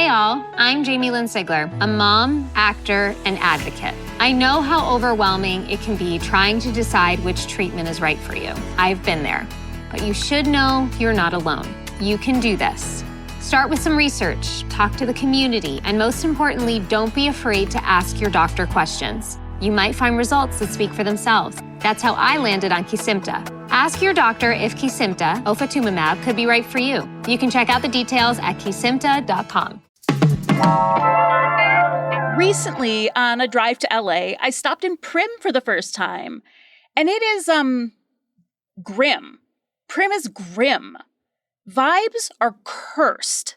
all, I'm Jamie Lynn Sigler, a mom, actor, and advocate. I know how overwhelming it can be trying to decide which treatment is right for you. I've been there. But you should know you're not alone. You can do this. Start with some research, talk to the community, and most importantly, don't be afraid to ask your doctor questions. You might find results that speak for themselves. That's how I landed on Kesimpta. Ask your doctor if Kesimpta, ofatumumab, could be right for you. You can check out the details at kesimpta.com. Recently, on a drive to LA, I stopped in Primm for the first time. And it is, grim. Primm is grim. Vibes are cursed.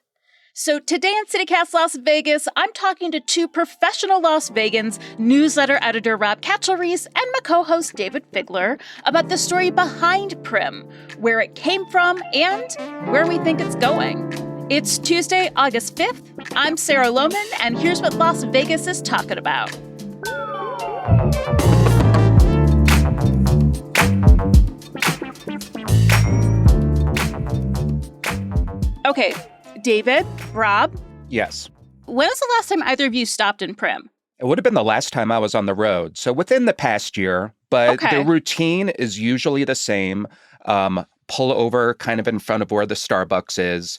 So today on CityCast Las Vegas, I'm talking to two professional Las Vegans, newsletter editor Rob Kachelriess and my co-host Dayvid Figler, about the story behind Primm, where it came from, and where we think it's going. It's Tuesday, August 5th. I'm Sarah Lohman, and here's what Las Vegas is talking about. Okay, Dayvid, Rob? Yes. When was the last time either of you stopped in Primm? It would have been the last time I was on the road. So within the past year, but the routine is usually the same. Pull over kind of in front of where the Starbucks is.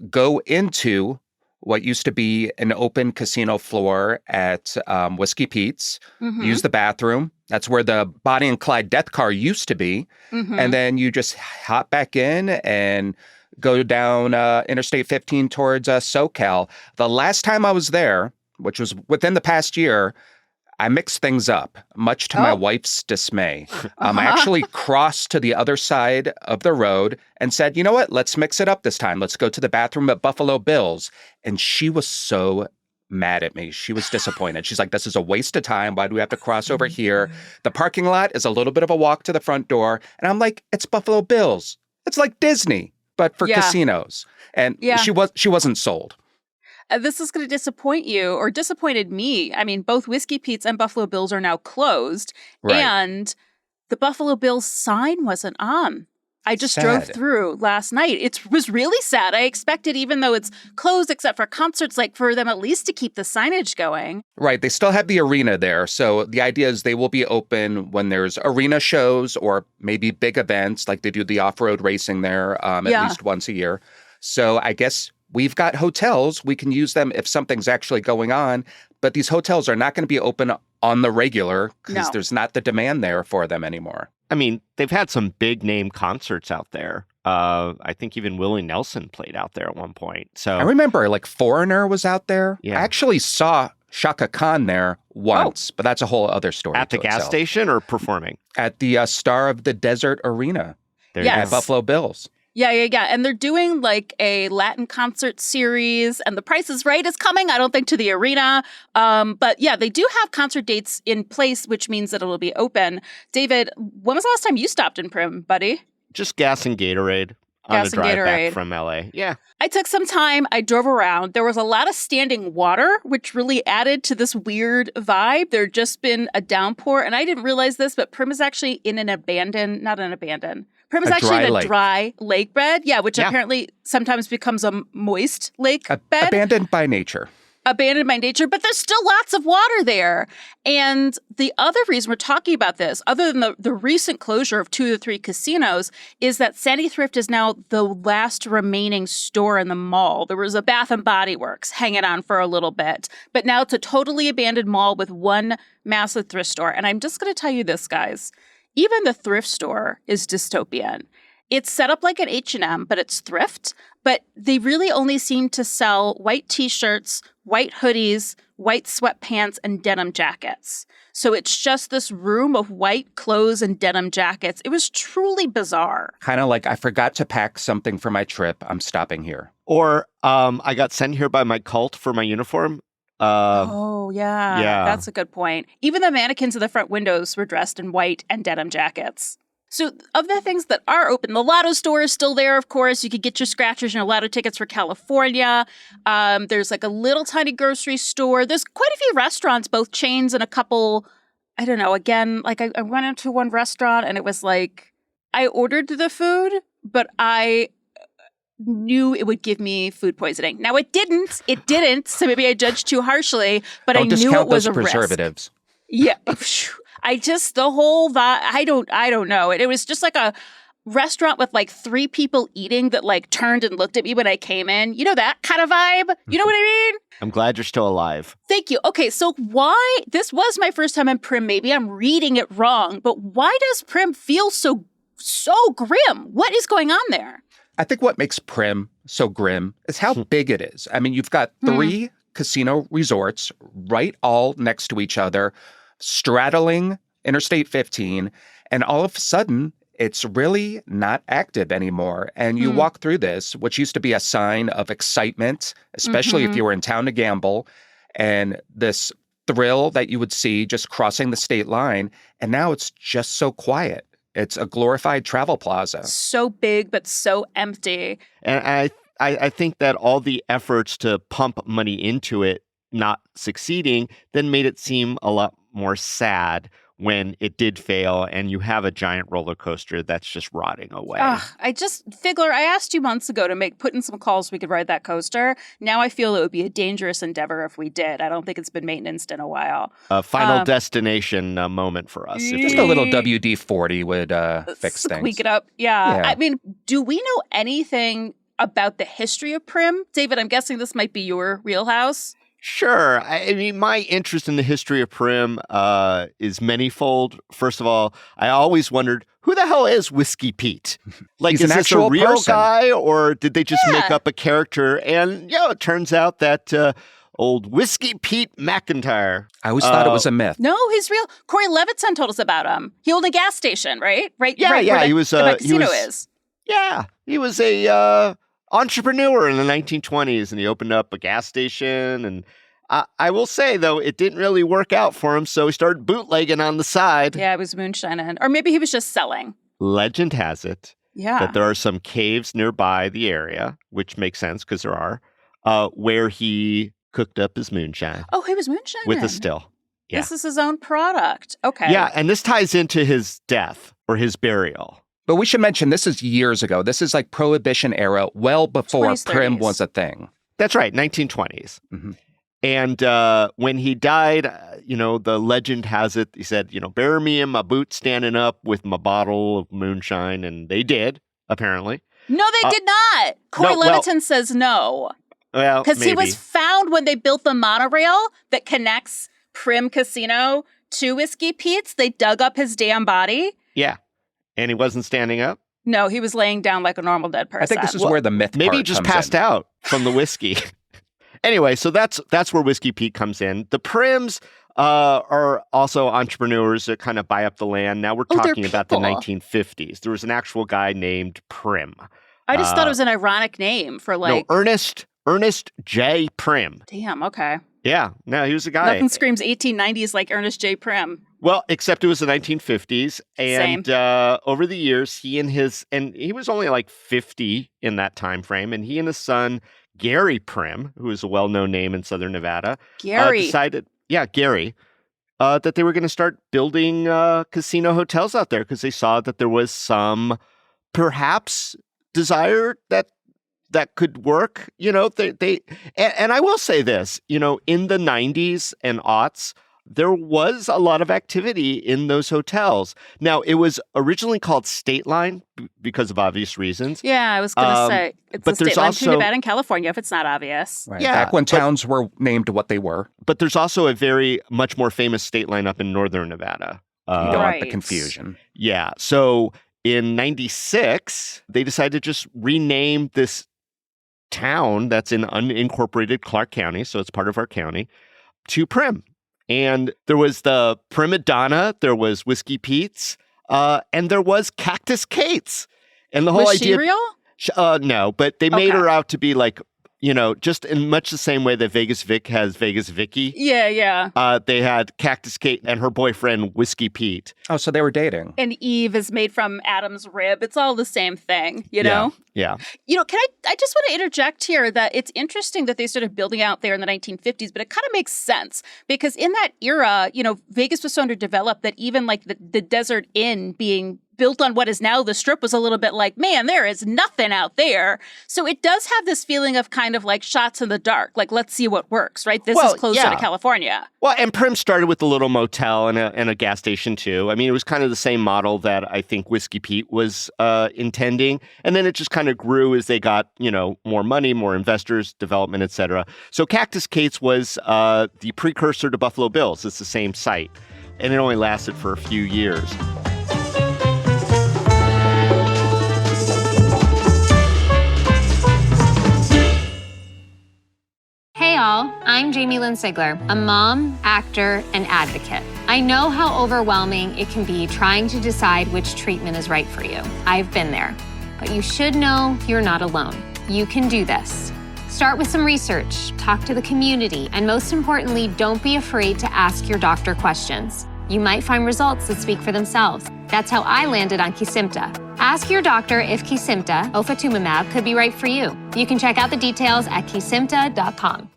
Go into what used to be an open casino floor at Whiskey Pete's. Mm-hmm. Use the bathroom. That's where the Bonnie and Clyde death car used to be. Mm-hmm. And then you just hop back in and go down Interstate 15 towards SoCal. The last time I was there, which was within the past year, I mixed things up, much to my wife's dismay. I actually crossed to the other side of the road and said, you know what, let's mix it up this time. Let's go to the bathroom at Buffalo Bill's. And she was so mad at me. She was disappointed. She's like, this is a waste of time. Why do we have to cross over here? The parking lot is a little bit of a walk to the front door. And I'm like, it's Buffalo Bill's. It's like Disney, but for casinos. And she wasn't sold. This is going to disappoint you, or disappointed me. I mean, both Whiskey Pete's and Buffalo Bill's are now closed. Right. And the Buffalo Bill's sign wasn't on. I just drove through last night. It was really sad. I expected, even though it's closed except for concerts, like for them at least to keep the signage going. Right. They still have the arena there. So the idea is they will be open when there's arena shows or maybe big events, like they do the off-road racing there at least once a year. So I guess we've got hotels. We can use them if something's actually going on. But these hotels are not going to be open on the regular because there's not the demand there for them anymore. I mean, they've had some big name concerts out there. I think even Willie Nelson played out there at one point. So I remember like Foreigner was out there. Yeah. I actually saw Shaka Khan there once, but that's a whole other story. At the gas station or performing? At the Star of the Desert Arena at Buffalo Bill's. Yeah. And they're doing like a Latin concert series, and The Price is Right is coming, I don't think, to the arena. But yeah, they do have concert dates in place, which means that it'll be open. Dayvid, when was the last time you stopped in Primm, buddy? Just gas and Gatorade on the drive back from LA. Yeah. I took some time. I drove around. There was a lot of standing water, which really added to this weird vibe. There had just been a downpour, and I didn't realize this, but Primm is actually in Primm is actually in a dry lake bed, which apparently sometimes becomes a moist lake bed. Abandoned by nature. Abandoned by nature, but there's still lots of water there. And the other reason we're talking about this, other than the recent closure of 2 of the 3 casinos, is that Sandy Thrift is now the last remaining store in the mall. There was a Bath and Body Works hanging on for a little bit, but now it's a totally abandoned mall with one massive thrift store. And I'm just going to tell you this, guys. Even the thrift store is dystopian. It's set up like an H&M, but it's thrift. But they really only seem to sell white T-shirts, white hoodies, white sweatpants, and denim jackets. So it's just this room of white clothes and denim jackets. It was truly bizarre. Kind of like, I forgot to pack something for my trip. I'm stopping here. Or I got sent here by my cult for my uniform. Yeah. That's a good point. Even the mannequins in the front windows were dressed in white and denim jackets. So of the things that are open, the Lotto store is still there, of course. You could get your scratchers and your Lotto tickets for California. There's like a little tiny grocery store. There's quite a few restaurants, both chains and a couple, I don't know, again, like I went into one restaurant and it was like, I ordered the food, but I knew it would give me food poisoning. Now it didn't. It didn't. So maybe I judged too harshly, but I knew it was a risk. Preservatives. Yeah. I just, the whole vibe, I don't know. It was just like a restaurant with like 3 people eating that like turned and looked at me when I came in. You know, that kind of vibe? You know what I mean? I'm glad you're still alive. Thank you. Okay, so why, this was my first time in Primm. Maybe I'm reading it wrong, but why does Primm feel so grim? What is going on there? I think what makes Primm so grim is how big it is. I mean, you've got 3 casino resorts right all next to each other, straddling Interstate 15, and all of a sudden, it's really not active anymore. And you walk through this, which used to be a sign of excitement, especially if you were in town to gamble, and this thrill that you would see just crossing the state line. And now it's just so quiet. It's a glorified travel plaza. So big, but so empty. And I think that all the efforts to pump money into it not succeeding then made it seem a lot more sad when it did fail and you have a giant roller coaster that's just rotting away. Figler, I asked you months ago to put in some calls so we could ride that coaster. Now I feel it would be a dangerous endeavor if we did. I don't think it's been maintained in a while. A final destination moment for us. Just a little WD-40 would fix things. Squeak it up. Yeah. I mean, do we know anything about the history of Primm? Dayvid, I'm guessing this might be your wheelhouse. Sure. I mean, my interest in the history of Primm is manyfold. First of all, I always wondered, who the hell is Whiskey Pete? Like, is this a real guy, or did they just make up a character? And, it turns out that old Whiskey Pete McIntyre. I always thought it was a myth. No, he's real. Corey Levittson told us about him. He owned a gas station, right? Yeah. He was casino is. Yeah, he was a entrepreneur in the 1920s, and he opened up a gas station. And I will say, though, it didn't really work out for him, so he started bootlegging on the side. Yeah, it was moonshining. Or maybe he was just selling. Legend has it that there are some caves nearby the area, which makes sense because there are, where he cooked up his moonshine. Oh, he was moonshining? With a still. Yeah. This is his own product. Okay. Yeah, and this ties into his death or his burial. But we should mention this is years ago. This is like Prohibition era, well before 20s, Primm was a thing. That's right, 1920s. And when he died, the legend has it, he said, bury me in my boots standing up with my bottle of moonshine. And they did, apparently. No, they did not. Corey Levittson says no. Well, because he was found when they built the monorail that connects Primm Casino to Whiskey Pete's. They dug up his damn body. Yeah. And he wasn't standing up? No, he was laying down like a normal dead person. I think this is where the myth maybe part he just comes passed in. out from the whiskey. Anyway, so that's where Whiskey Pete comes in. The Primms are also entrepreneurs that kind of buy up the land. Now we're talking about the 1950s. There was an actual guy named Primm. I just thought it was an ironic name for like... No, Ernest J. Primm. Damn, okay. Yeah, no, he was a guy. Nothing screams 1890s like Ernest J. Primm. Well, except it was the 1950s. And over the years, he was only like 50 in that time frame. And he and his son, Gary Primm, who is a well-known name in Southern Nevada, decided, Gary, that they were going to start building casino hotels out there because they saw that there was some perhaps desire that could work. And I will say this, in the 90s and aughts, there was a lot of activity in those hotels. Now, it was originally called Stateline because of obvious reasons. Yeah, I was going to say. It's but the there's Stateline also, between Nevada and California, if it's not obvious. Right. Yeah, back when towns were named what they were. But there's also a very much more famous Stateline up in northern Nevada. You don't want the confusion. Yeah. So in 96, they decided to just rename this town that's in unincorporated Clark County, so it's part of our county, to Primm. And there was the Prima Donna, there was Whiskey Pete's, and there was Cactus Kate's. And the whole idea... Was she real? No, but they made her out to be like, just in much the same way that Vegas Vic has Vegas Vicky. Yeah. They had Cactus Kate and her boyfriend, Whiskey Pete. Oh, so they were dating. And Eve is made from Adam's rib. It's all the same thing, you know? Yeah. I just want to interject here that it's interesting that they started building out there in the 1950s, but it kind of makes sense because in that era, Vegas was so underdeveloped that even like the Desert Inn being built on what is now the Strip was a little bit like, man, there is nothing out there. So it does have this feeling of kind of like shots in the dark. Like, let's see what works, right? This is closer to California. Well, and Primm started with a little motel and a gas station, too. I mean, it was kind of the same model that I think Whiskey Pete was intending. And then it just kind of grew as they got, more money, more investors, development, et cetera. So Cactus Kate's was the precursor to Buffalo Bill's. It's the same site. And it only lasted for a few years. Hey all, I'm Jamie Lynn Sigler, a mom, actor, and advocate. I know how overwhelming it can be trying to decide which treatment is right for you. I've been there. But you should know you're not alone. You can do this. Start with some research, talk to the community, and most importantly, don't be afraid to ask your doctor questions. You might find results that speak for themselves. That's how I landed on Kesimpta. Ask your doctor if Kesimpta, ofatumumab, could be right for you. You can check out the details at kesimpta.com.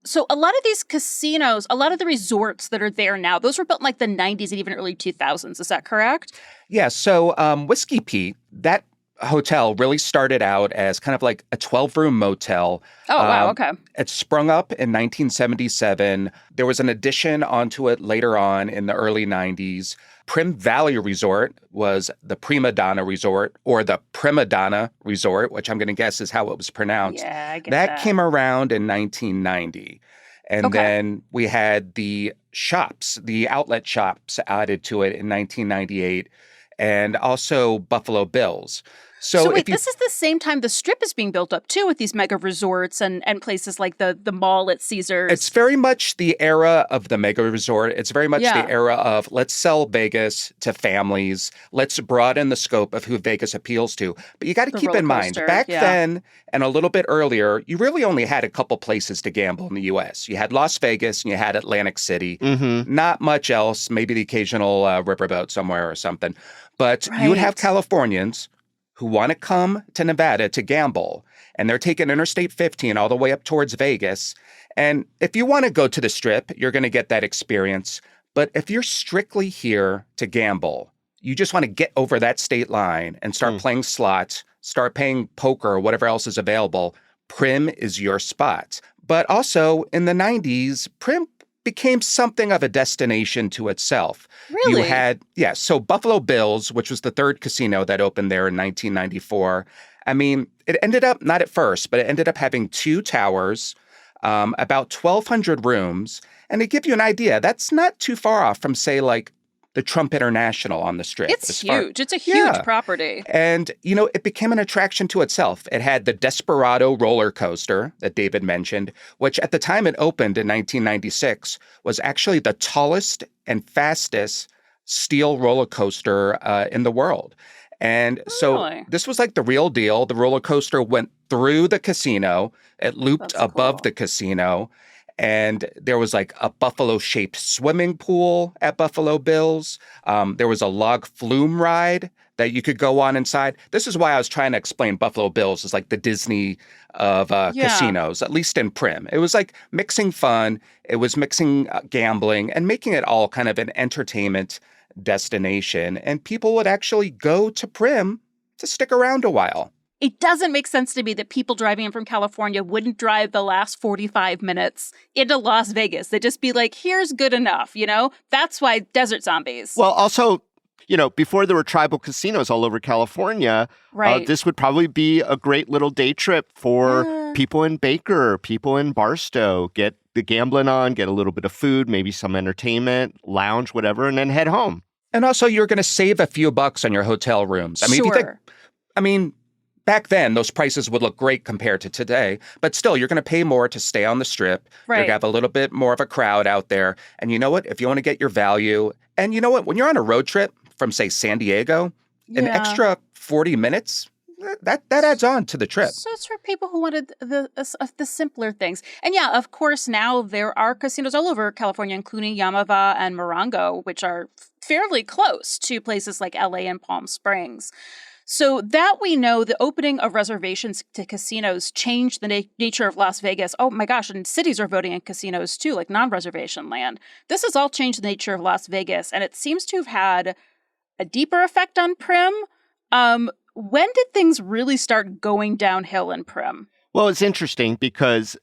So a lot of these casinos, a lot of the resorts that are there now, those were built in like the 90s and even early 2000s. Is that correct? Yeah. So Whiskey Pete, that hotel really started out as kind of like a 12-room motel. Oh, wow. Okay. It sprung up in 1977. There was an addition onto it later on in the early 90s. Primm Valley Resort was the Prima Donna Resort, or the Prima Donna Resort, which I'm going to guess is how it was pronounced. Yeah, I get that. That came around in 1990. And then we had the shops, the outlet shops added to it in 1998, and also Buffalo Bill's. So wait, this is the same time the Strip is being built up, too, with these mega resorts and places like the mall at Caesars. It's very much the era of the mega resort. It's very much the era of let's sell Vegas to families. Let's broaden the scope of who Vegas appeals to. But you got to keep in mind, back then and a little bit earlier, you really only had a couple places to gamble in the U.S. You had Las Vegas and you had Atlantic City. Not much else, maybe the occasional riverboat somewhere or something. But you would have Californians who want to come to Nevada to gamble, and they're taking Interstate 15 all the way up towards Vegas. And if you want to go to the Strip, you're going to get that experience. But if you're strictly here to gamble, you just want to get over that state line and start playing slots, start playing poker or whatever else is available, Primm is your spot. But also in the 90s, Primm became something of a destination to itself. Really? You had, so Buffalo Bill's, which was the third casino that opened there in 1994. I mean, it ended up, not at first, but it ended up having 2 towers, about 1,200 rooms. And to give you an idea, that's not too far off from, say, like the Trump International on the Strip. It's huge. It's a huge property. And, it became an attraction to itself. It had the Desperado roller coaster that Dayvid mentioned, which at the time it opened in 1996 was actually the tallest and fastest steel roller coaster in the world. And so this was like the real deal. The roller coaster went through the casino. It looped above the casino. And there was like a buffalo-shaped swimming pool at Buffalo Bill's. There was a log flume ride that you could go on inside. This is why I was trying to explain Buffalo Bill's as like the Disney of casinos, at least in Primm. It was like mixing fun. It was mixing gambling and making it all kind of an entertainment destination. And people would actually go to Primm to stick around a while. It doesn't make sense to me that people driving in from California wouldn't drive the last 45 minutes into Las Vegas. They'd just be like, here's good enough, That's why Desert Zombies. Well, also, before there were tribal casinos all over California, this would probably be a great little day trip for people in Baker, people in Barstow. Get the gambling on, get a little bit of food, maybe some entertainment, lounge, whatever, and then head home. And also, you're going to save a few bucks on your hotel rooms. I mean, if you think, back then, those prices would look great compared to today. But still, you're going to pay more to stay on the Strip. You're going to have a little bit more of a crowd out there. And you know what? If you want to get your value, and you know what? When you're on a road trip from, say, San Diego, an extra 40 minutes, that adds on to the trip. So it's for people who wanted the simpler things. And of course, now there are casinos all over California, including Yamava and Morongo, which are fairly close to places like LA and Palm Springs. So that we know, the opening of reservations to casinos changed the nature of Las Vegas. Oh my gosh, and cities are voting in casinos too, like non-reservation land. This has all changed the nature of Las Vegas, and it seems to have had a deeper effect on Primm. When did things really start going downhill in Primm? Well, it's interesting because,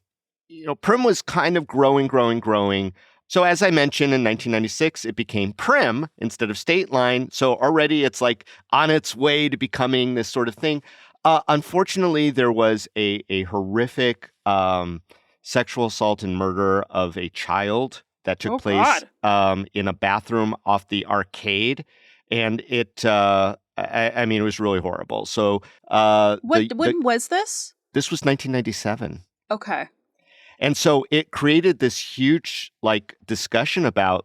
Primm was kind of growing. So as I mentioned, in 1996, it became Primm instead of Stateline. So already it's like on its way to becoming this sort of thing. Unfortunately, there was a horrific sexual assault and murder of a child that took place in a bathroom off the arcade. And it, I mean, it was really horrible. So when was this? This was 1997. Okay. And so it created this huge discussion about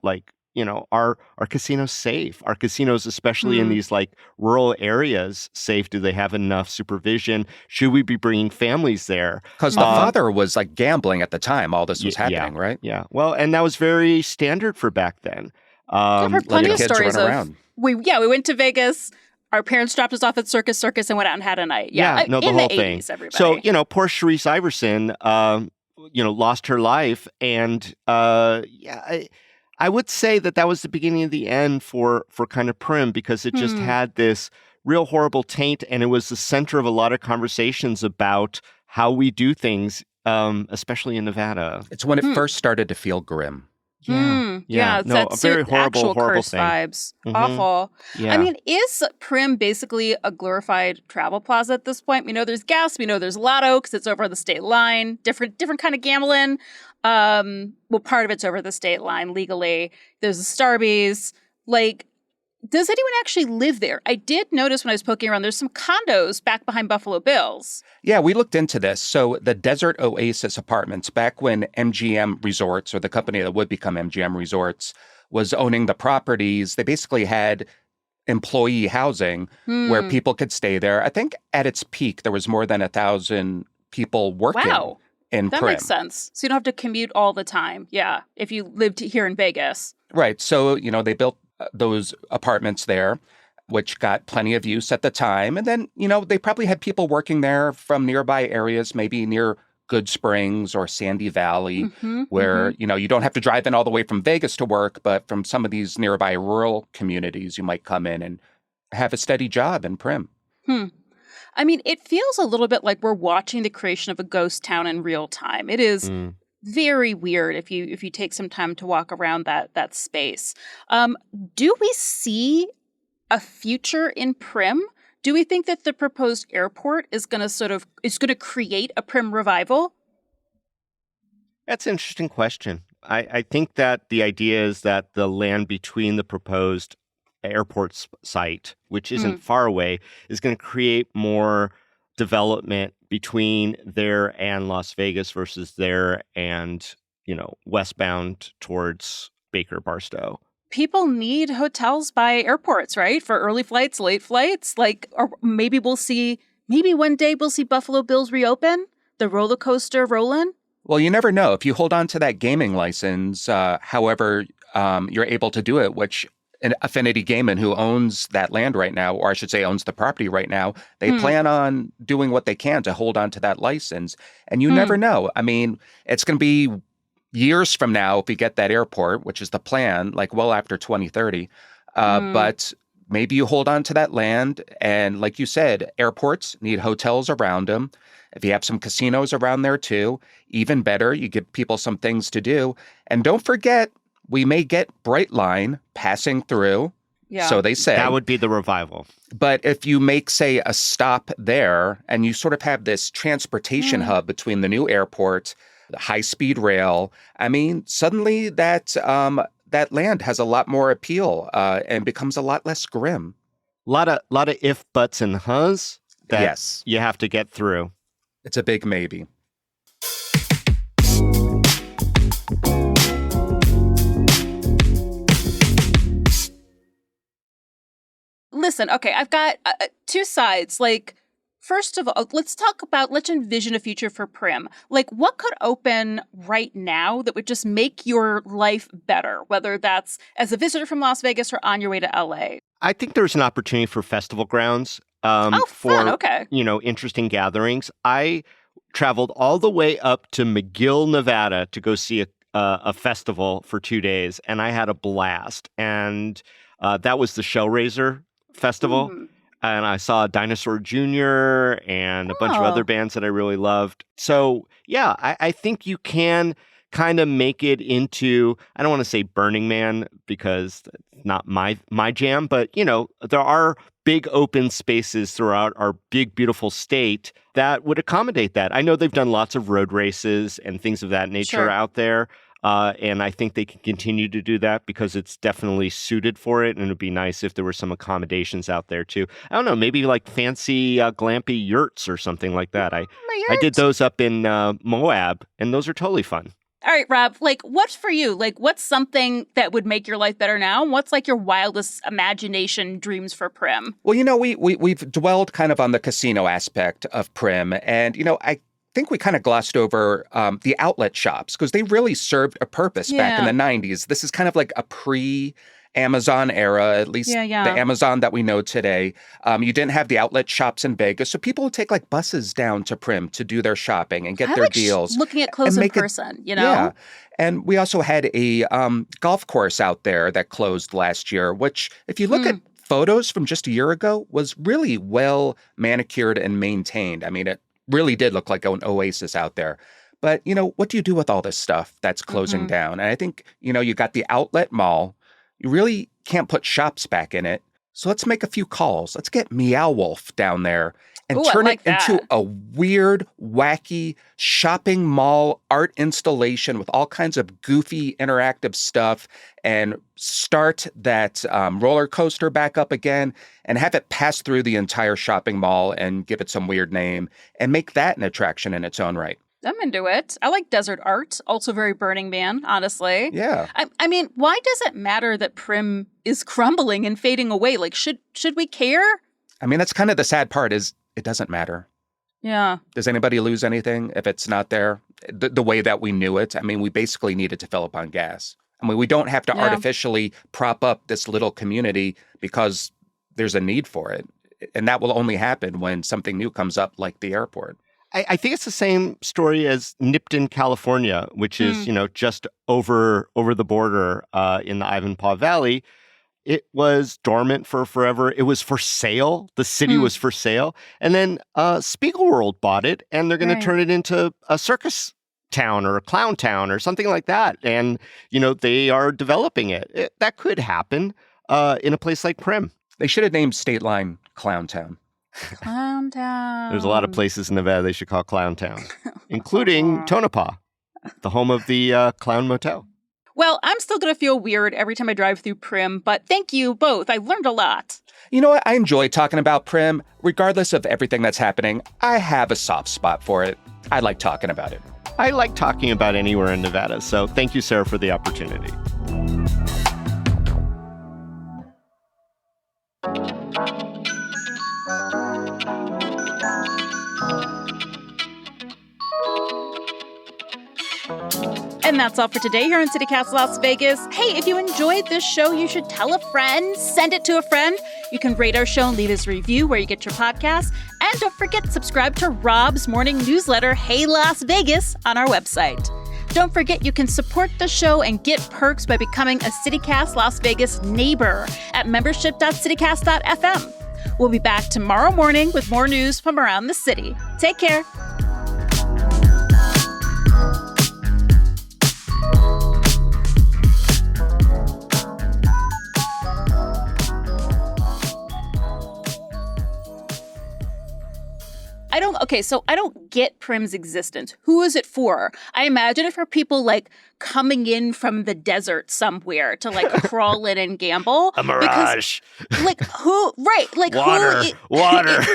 are casinos safe? Are casinos, especially in these rural areas, safe? Do they have enough supervision? Should we be bringing families there? Because the father was gambling at the time all this was happening, right? Yeah. Well, and that was very standard for back then. I've heard plenty of stories around. We went to Vegas. Our parents dropped us off at Circus and went out and had a night. Yeah, the in whole the thing. 80s, everybody. So, poor Charisse Iverson, lost her life. And I would say that was the beginning of the end for kind of Primm, because it just had this real horrible taint. And it was the center of a lot of conversations about how we do things, especially in Nevada. It's when it first started to feel grim. Yeah. No, a very horrible curse thing. Vibes. Mm-hmm. Awful. Yeah. I mean, is Primm basically a glorified travel plaza at this point? We know there's gas. We know there's Lotto because it's over the state line. Different kind of gambling. Part of it's over the state line legally. There's the Starbies. Does anyone actually live there? I did notice when I was poking around, there's some condos back behind Buffalo Bills. Yeah, we looked into this. So the Desert Oasis Apartments, back when MGM Resorts, or the company that would become MGM Resorts, was owning the properties, they basically had employee housing where people could stay there. I think at its peak, there was more than 1,000 people working in Primm. That makes sense. So you don't have to commute all the time. Yeah, if you lived here in Vegas. Right. So, they built those apartments there, which got plenty of use at the time. And then, they probably had people working there from nearby areas, maybe near Good Springs or Sandy Valley, where, you don't have to drive in all the way from Vegas to work, but from some of these nearby rural communities, you might come in and have a steady job in Primm. I mean, it feels a little bit like we're watching the creation of a ghost town in real time. It is very weird if you take some time to walk around that space. Do we see a future in Primm? Do we think that the proposed airport is going to create a Primm revival? That's an interesting question. I think that the idea is that the land between the proposed airport site, which isn't far away, is going to create more development between there and Las Vegas versus there and, westbound towards Baker Barstow. People need hotels by airports, right? For early flights, late flights. Or maybe one day we'll see Buffalo Bills reopen, the roller coaster rolling. Well, you never know. If you hold on to that gaming license, however you're able to do it, which Affinity Gaming, who owns that land right now, or I should say owns the property right now, they plan on doing what they can to hold on to that license. And you never know. I mean, it's going to be years from now if we get that airport, which is the plan, well after 2030. But maybe you hold on to that land. And like you said, airports need hotels around them. If you have some casinos around there too, even better, you give people some things to do. And don't forget, we may get Brightline passing through. Yeah. So they say. That would be the revival. But if you make, say, a stop there and you sort of have this transportation hub between the new airport, the high-speed rail, I mean, suddenly that land has a lot more appeal and becomes a lot less grim. A lot of if, buts, and hus that you have to get through. It's a big maybe. Listen, okay, I've got two sides. First of all, let's envision a future for Primm. What could open right now that would just make your life better, whether that's as a visitor from Las Vegas or on your way to LA? I think there's an opportunity for festival grounds. Fun. Okay. Interesting gatherings. I traveled all the way up to McGill, Nevada to go see a festival for 2 days, and I had a blast. And that was the Shellraiser festival. And I saw Dinosaur Jr. and a bunch of other bands that I really loved. So, yeah, I think you can kind of make it into, I don't want to say Burning Man because it's not my jam, but, there are big open spaces throughout our big, beautiful state that would accommodate that. I know they've done lots of road races and things of that nature out there. And I think they can continue to do that because it's definitely suited for it. And it would be nice if there were some accommodations out there, too. I don't know, maybe like fancy glampy yurts or something like that. I did those up in Moab, and those are totally fun. All right, Rob, what's for you? What's something that would make your life better now? And what's your wildest imagination dreams for Primm? Well, we've dwelled kind of on the casino aspect of Primm. And, I think we kind of glossed over the outlet shops because they really served a purpose back in the 90s. This is kind of like a pre-Amazon era, at least the Amazon that we know today. You didn't have the outlet shops in Vegas, so people would take buses down to Primm to do their shopping and get their deals. Looking at clothes in person, Yeah. And we also had a golf course out there that closed last year, which if you look at photos from just a year ago was really well manicured and maintained. I mean, it really did look like an oasis out there. But, what do you do with all this stuff that's closing down? And I think, you got the outlet mall. You really can't put shops back in it. So let's make a few calls. Let's get Meow Wolf down there and turn it into a weird, wacky shopping mall art installation with all kinds of goofy interactive stuff and start that roller coaster back up again and have it pass through the entire shopping mall and give it some weird name and make that an attraction in its own right. I'm into it. I like desert art. Also very Burning Man, honestly. Yeah. I mean, why does it matter that Primm is crumbling and fading away? Should we care? I mean, that's kind of the sad part is it doesn't matter. Yeah. Does anybody lose anything if it's not there? The way that we knew it. I mean, we basically needed to fill up on gas. I mean, we don't have to artificially prop up this little community because there's a need for it. And that will only happen when something new comes up like the airport. I think it's the same story as Nipton, California, which is, just over the border in the Ivanpah Valley. It was dormant for forever. It was for sale. The city was for sale. And then Spiegelworld bought it, and they're going to turn it into a circus town or a clown town or something like that. And, they are developing it. That could happen in a place like Primm. They should have named Stateline Clown Town. Clown Town. There's a lot of places in Nevada they should call Clown Town, including Tonopah, the home of the Clown Motel. Well, I'm still going to feel weird every time I drive through Primm, but thank you both. I learned a lot. You know what? I enjoy talking about Primm. Regardless of everything that's happening, I have a soft spot for it. I like talking about it. I like talking about anywhere in Nevada, so thank you, Sarah, for the opportunity. And that's all for today here in CityCast Las Vegas. Hey, if you enjoyed this show, you should tell a friend, send it to a friend. You can rate our show and leave us a review where you get your podcasts. And don't forget to subscribe to Rob's morning newsletter, Hey Las Vegas, on our website. Don't forget you can support the show and get perks by becoming a CityCast Las Vegas neighbor at membership.citycast.fm. We'll be back tomorrow morning with more news from around the city. Take care. I don't get Primm's existence. Who is it for? I imagine it for people coming in from the desert somewhere to crawl in and gamble. A mirage. Because, who? Right. Water.